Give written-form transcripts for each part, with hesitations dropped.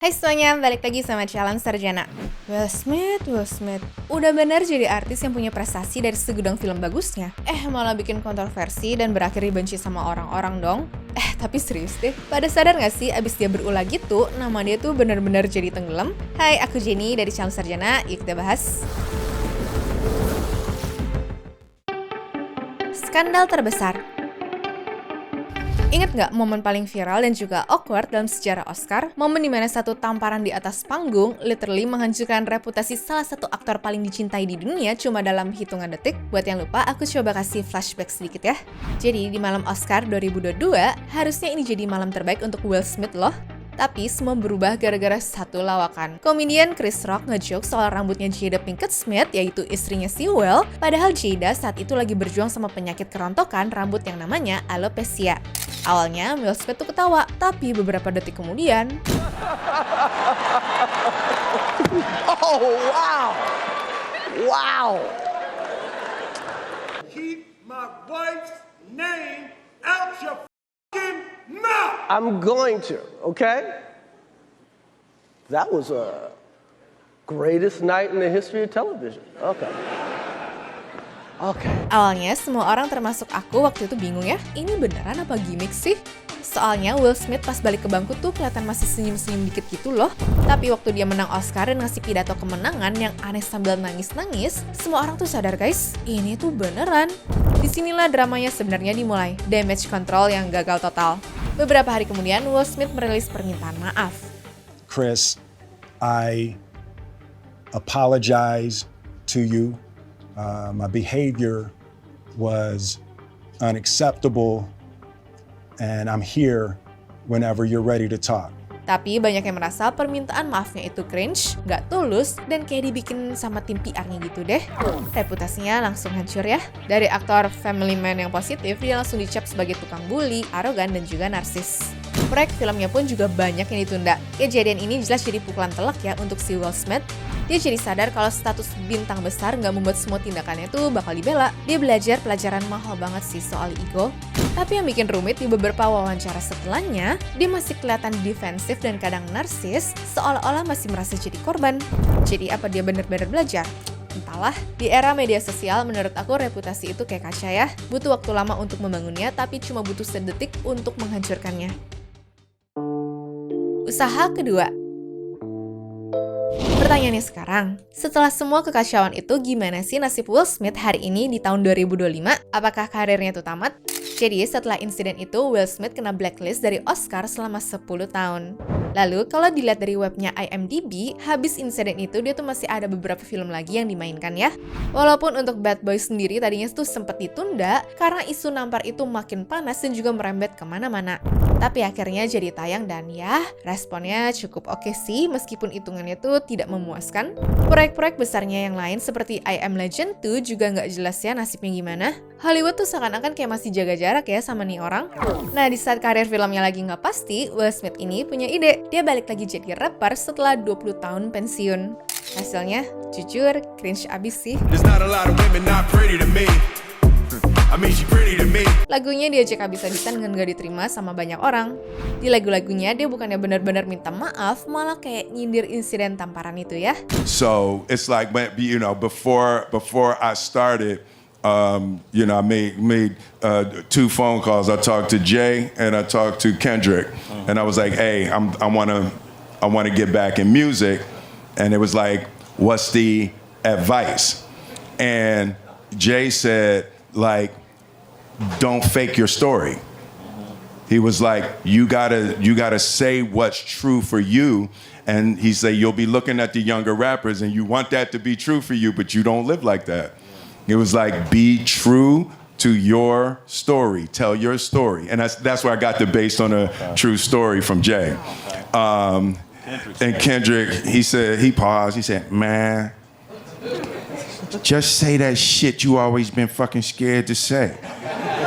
Hai semuanya, balik lagi sama Calon Sarjana. Will Smith. Udah bener jadi artis yang punya prestasi dari segudang film bagusnya. Malah bikin kontroversi dan berakhir dibenci sama orang-orang dong. Tapi serius deh, pada sadar gak sih abis dia berulah gitu, nama dia tuh bener-bener jadi tenggelam? Hai, aku Jenny dari Calon Sarjana, yuk kita bahas. Skandal terbesar. Ingat nggak momen paling viral dan juga awkward dalam sejarah Oscar? Momen dimana satu tamparan di atas panggung literally menghancurkan reputasi salah satu aktor paling dicintai di dunia cuma dalam hitungan detik. Buat yang lupa, aku coba kasih flashback sedikit ya. Jadi di malam Oscar 2022, harusnya ini jadi malam terbaik untuk Will Smith loh. Tapi semua berubah gara-gara satu lawakan. Komedian Chris Rock nge-joke soal rambutnya Jada Pinkett Smith, yaitu istrinya si Will, padahal Jada saat itu lagi berjuang sama penyakit kerontokan rambut yang namanya alopecia. Awalnya Will Smith tuh ketawa, tapi beberapa detik kemudian Oh, wow! Wow! Keep my wife's name out your fucking mouth! I'm going to, okay? That was a greatest night in the history of television. Okay. Awalnya semua orang termasuk aku waktu itu bingung ya, ini beneran apa gimmick sih? Soalnya Will Smith pas balik ke bangku tuh kelihatan masih senyum-senyum dikit gitu loh. Tapi waktu dia menang Oscar dan ngasih pidato kemenangan yang aneh sambil nangis-nangis, semua orang tuh sadar guys, ini tuh beneran. Disinilah dramanya sebenarnya dimulai, damage control yang gagal total. Beberapa hari kemudian Will Smith merilis permintaan maaf. Chris, I apologize to you. My behavior was unacceptable, and I'm here whenever you're ready to talk. Tapi banyak yang merasa permintaan maafnya itu cringe, nggak tulus, dan kayak dibikin sama tim PR-nya gitu deh. Reputasinya langsung hancur ya. Dari aktor family man yang positif, dia langsung dicap sebagai tukang bully, arogan, dan juga narsis. Proyek filmnya pun juga banyak yang ditunda. Kejadian ini jelas jadi pukulan telak ya untuk si Will Smith. Dia jadi sadar kalau status bintang besar nggak membuat semua tindakannya tuh bakal dibela. Dia belajar pelajaran mahal banget sih soal ego. Tapi yang bikin rumit di beberapa wawancara setelahnya, dia masih kelihatan defensif dan kadang narsis, seolah-olah masih merasa jadi korban. Jadi apa dia benar-benar belajar? Entahlah, di era media sosial menurut aku reputasi itu kayak kaca ya. Butuh waktu lama untuk membangunnya, tapi cuma butuh sedetik untuk menghancurkannya. Usaha kedua. Pertanyaannya sekarang, setelah semua kekacauan itu gimana sih nasib Will Smith hari ini di tahun 2025? Apakah karirnya tuh tamat? Jadi setelah insiden itu, Will Smith kena blacklist dari Oscar selama 10 tahun. Lalu kalau dilihat dari webnya IMDb, habis insiden itu dia tuh masih ada beberapa film lagi yang dimainkan ya. Walaupun untuk Bad Boys sendiri tadinya tuh sempat ditunda karena isu nampar itu makin panas dan juga merembet kemana-mana. Tapi akhirnya jadi tayang dan ya responnya cukup oke sih meskipun hitungannya tuh tidak memuaskan. Proyek-proyek besarnya yang lain seperti I Am Legend 2 juga nggak jelas ya nasibnya gimana. Hollywood tuh seakan-akan kayak masih jaga jarak ya sama nih orang. Nah di saat karir filmnya lagi nggak pasti, Will Smith ini punya ide. Dia balik lagi jadi rapper setelah 20 tahun pensiun. Hasilnya jujur cringe abis sih. There's not a lot of women not pretty to me. I mean she pretty to me. Lagunya diajak habis-habisan dengan gak diterima sama banyak orang. Di lagu-lagunya dia bukannya benar-benar minta maaf, malah kayak nyindir insiden tamparan itu ya. So it's like, you know, before I started, I made 2 phone calls. I talked to Jay and I talked to Kendrick, and I was like, hey, I wanna get back in music, and it was like, what's the advice? And Jay said, like, don't fake your story. He was like, you gotta say what's true for you. And he said, you'll be looking at the younger rappers and you want that to be true for you, but you don't live like that. It was like, be true to your story, tell your story. And that's where I got the based on a true story from Jay. And Kendrick, he paused, he said, man, just say that shit you always been fucking scared to say.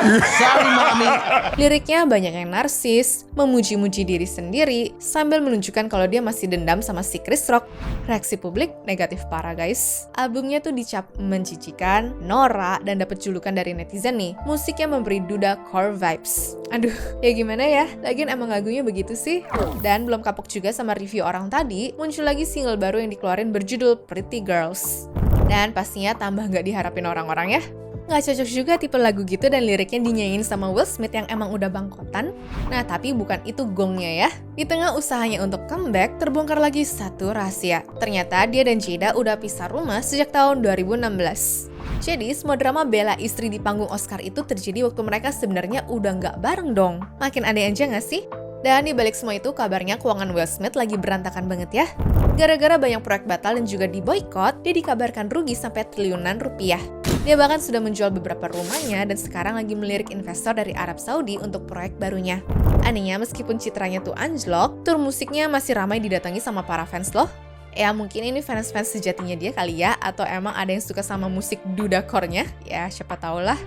Sorry, mommy. Liriknya banyak yang narsis, memuji-muji diri sendiri, sambil menunjukkan kalau dia masih dendam sama si Chris Rock. Reaksi publik negatif parah guys. Albumnya tuh dicap menjijikan, norak, dan dapet julukan dari netizen nih. Musiknya memberi duda core vibes. Aduh, ya gimana ya? Lagian emang lagunya begitu sih. Dan belum kapok juga sama review orang tadi, muncul lagi single baru yang dikeluarin berjudul Pretty Girls. Dan pastinya tambah nggak diharapin orang-orang ya. Nggak cocok juga tipe lagu gitu dan liriknya dinyanyiin sama Will Smith yang emang udah bangkotan. Nah, tapi bukan itu gongnya ya. Di tengah usahanya untuk comeback, terbongkar lagi satu rahasia. Ternyata dia dan Jada udah pisah rumah sejak tahun 2016. Jadi, semua drama bela istri di panggung Oscar itu terjadi waktu mereka sebenarnya udah nggak bareng dong. Makin aneh aja nggak sih? Dan di balik semua itu, kabarnya keuangan Will Smith lagi berantakan banget ya. Gara-gara banyak proyek batal dan juga diboykot, dia dikabarkan rugi sampai triliunan rupiah. Dia bahkan sudah menjual beberapa rumahnya dan sekarang lagi melirik investor dari Arab Saudi untuk proyek barunya. Anehnya, meskipun citranya tuh anjlok, tur musiknya masih ramai didatangi sama para fans loh. Ya mungkin ini fans-fans sejatinya dia kali ya, atau emang ada yang suka sama musik dudakornya, ya siapa tahu lah.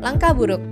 Langkah buruk.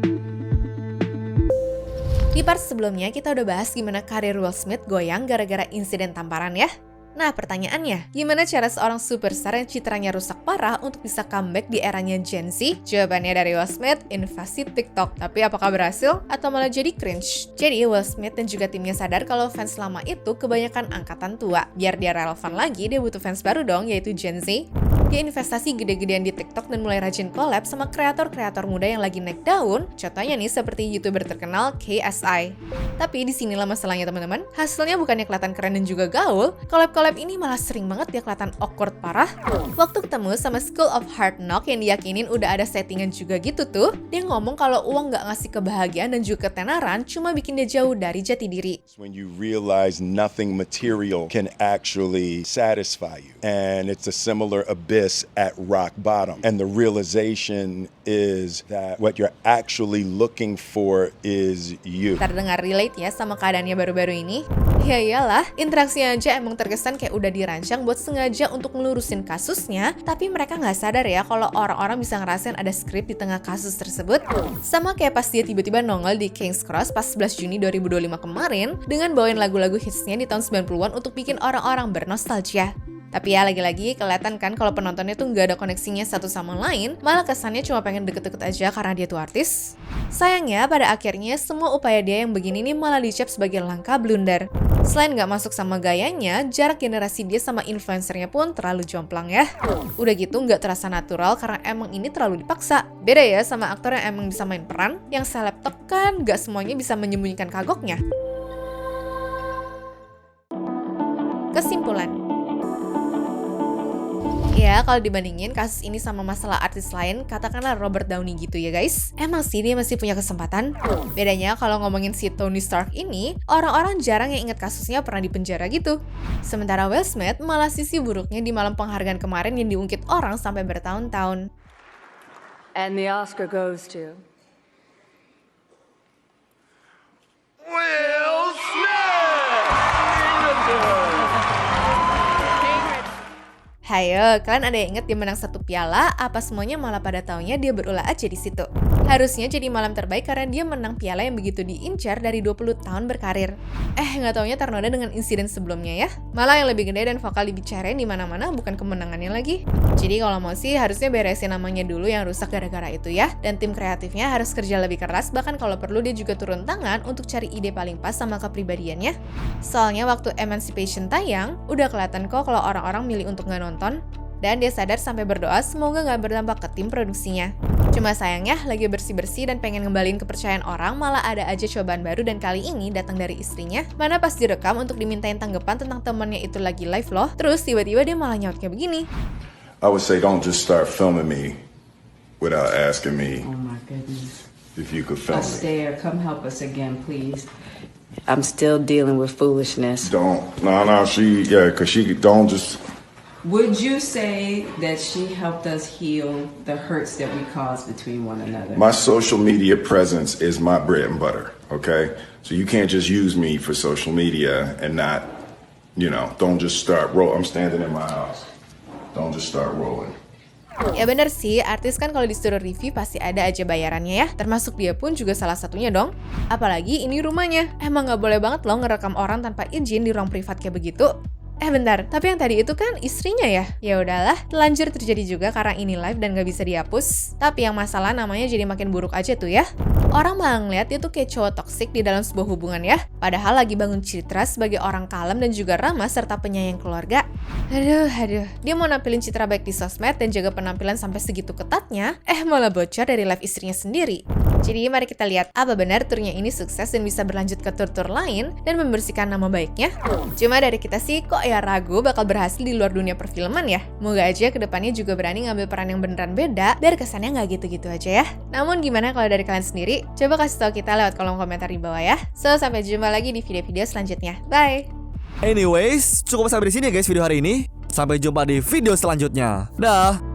Di part sebelumnya kita udah bahas gimana karir Will Smith goyang gara-gara insiden tamparan ya. Nah pertanyaannya, gimana cara seorang superstar yang citranya rusak parah untuk bisa comeback di eranya Gen Z? Jawabannya dari Will Smith, invasi TikTok. Tapi apakah berhasil? Atau malah jadi cringe? Jadi Will Smith dan juga timnya sadar kalau fans lama itu kebanyakan angkatan tua. Biar dia relevan lagi, dia butuh fans baru dong, yaitu Gen Z. Dia investasi gede-gedean di TikTok dan mulai rajin collab sama kreator-kreator muda yang lagi naik daun. Contohnya nih seperti YouTuber terkenal KSI. Tapi disinilah masalahnya teman-teman. Hasilnya bukannya kelihatan keren dan juga gaul, collab ini malah sering banget dia kelihatan awkward parah. Waktu ketemu sama School of Hard Knock yang diyakinin udah ada settingan juga gitu tuh, dia ngomong kalau uang nggak ngasih kebahagiaan dan juga ketenaran, cuma bikin dia jauh dari jati diri. When you realize nothing material can actually satisfy you, and it's a similar abyss at rock bottom, and the realization is that what you're actually looking for is you. Terdengar relate ya sama keadaannya baru-baru ini? Ya iyalah, interaksi aja emang terkesan kayak udah dirancang buat sengaja untuk ngelurusin kasusnya, tapi mereka nggak sadar ya kalau orang-orang bisa ngerasain ada skrip di tengah kasus tersebut. Sama kayak pas dia tiba-tiba nongol di King's Cross pas 11 Juni 2025 kemarin dengan bawain lagu-lagu hitsnya di tahun 90-an untuk bikin orang-orang bernostalgia. Tapi ya lagi-lagi kelihatan kan kalau penontonnya tuh nggak ada koneksinya satu sama lain, malah kesannya cuma pengen deket-deket aja karena dia tuh artis. Sayangnya pada akhirnya semua upaya dia yang begini nih malah dicap sebagai langkah blunder. Selain nggak masuk sama gayanya, jarak generasi dia sama influencernya pun terlalu jomplang ya. Udah gitu nggak terasa natural karena emang ini terlalu dipaksa. Beda ya sama aktor yang emang bisa main peran, yang seleb kan nggak semuanya bisa menyembunyikan kagoknya. Kesimpulan. Ya, kalau dibandingin kasus ini sama masalah artis lain, katakanlah Robert Downey gitu ya guys. Emang sih dia masih punya kesempatan. Bedanya kalau ngomongin si Tony Stark ini, orang-orang jarang yang ingat kasusnya pernah dipenjara gitu. Sementara Will Smith malah sisi buruknya di malam penghargaan kemarin yang diungkit orang sampai bertahun-tahun. And the Oscar goes to... Will Smith! Hayo, kalian ada yang inget dia menang 1 piala, apa semuanya malah pada tahunnya dia berulah aja di situ. Harusnya jadi malam terbaik karena dia menang piala yang begitu diincar dari 20 tahun berkarir. Nggak taunya ternoda dengan insiden sebelumnya ya. Malah yang lebih gede dan vokal dibicarain di mana-mana bukan kemenangannya lagi. Jadi kalau mau sih harusnya beresin namanya dulu yang rusak gara-gara itu ya. Dan tim kreatifnya harus kerja lebih keras, bahkan kalau perlu dia juga turun tangan untuk cari ide paling pas sama kepribadiannya. Soalnya waktu Emancipation tayang, udah kelihatan kok kalau orang-orang milih untuk nggak nonton. Dan dia sadar sampai berdoa semoga nggak berdampak ke tim produksinya. Cuma sayangnya lagi bersih-bersih dan pengen ngembalin kepercayaan orang, malah ada aja cobaan baru dan kali ini datang dari istrinya. Mana pas direkam untuk dimintain tanggapan tentang temannya itu lagi live loh, terus tiba-tiba dia malah nyautnya begini. I would say don't just start filming me without asking me Oh my goodness. if you could film me. Astaire, come help us again, please. I'm still dealing with foolishness. Don't. No, because she don't just... Would you say that she helped us heal the hurts that we caused between one another? My social media presence is my bread and butter, okay? So you can't just use me for social media and not, don't just start I'm standing in my house. Don't just start rolling. Ya bener sih, artis kan kalau disuruh review pasti ada aja bayarannya ya. Termasuk dia pun juga salah satunya dong. Apalagi ini rumahnya. Emang nggak boleh banget loh ngerekam orang tanpa izin di ruang privat kayak begitu. Bentar, tapi yang tadi itu kan istrinya ya? Ya udahlah, telanjur terjadi juga karena ini live dan nggak bisa dihapus. Tapi yang masalah namanya jadi makin buruk aja tuh ya. Orang malah ngeliat dia tuh kayak cowok toksik di dalam sebuah hubungan ya. Padahal lagi bangun citra sebagai orang kalem dan juga ramah serta penyayang keluarga. Aduh. Dia mau nampilin citra baik di sosmed dan jaga penampilan sampai segitu ketatnya, malah bocor dari live istrinya sendiri. Jadi mari kita lihat apa benar turnya ini sukses dan bisa berlanjut ke tur-tur lain dan membersihkan nama baiknya. Cuma dari kita sih kok ya ragu bakal berhasil di luar dunia perfilman ya. Moga aja kedepannya juga berani ngambil peran yang beneran beda biar kesannya nggak gitu-gitu aja ya. Namun gimana kalau dari kalian sendiri? Coba kasih tahu kita lewat kolom komentar di bawah ya. So sampai jumpa lagi di video-video selanjutnya. Bye! Anyways, cukup sampai di sini ya guys video hari ini. Sampai jumpa di video selanjutnya. Dah!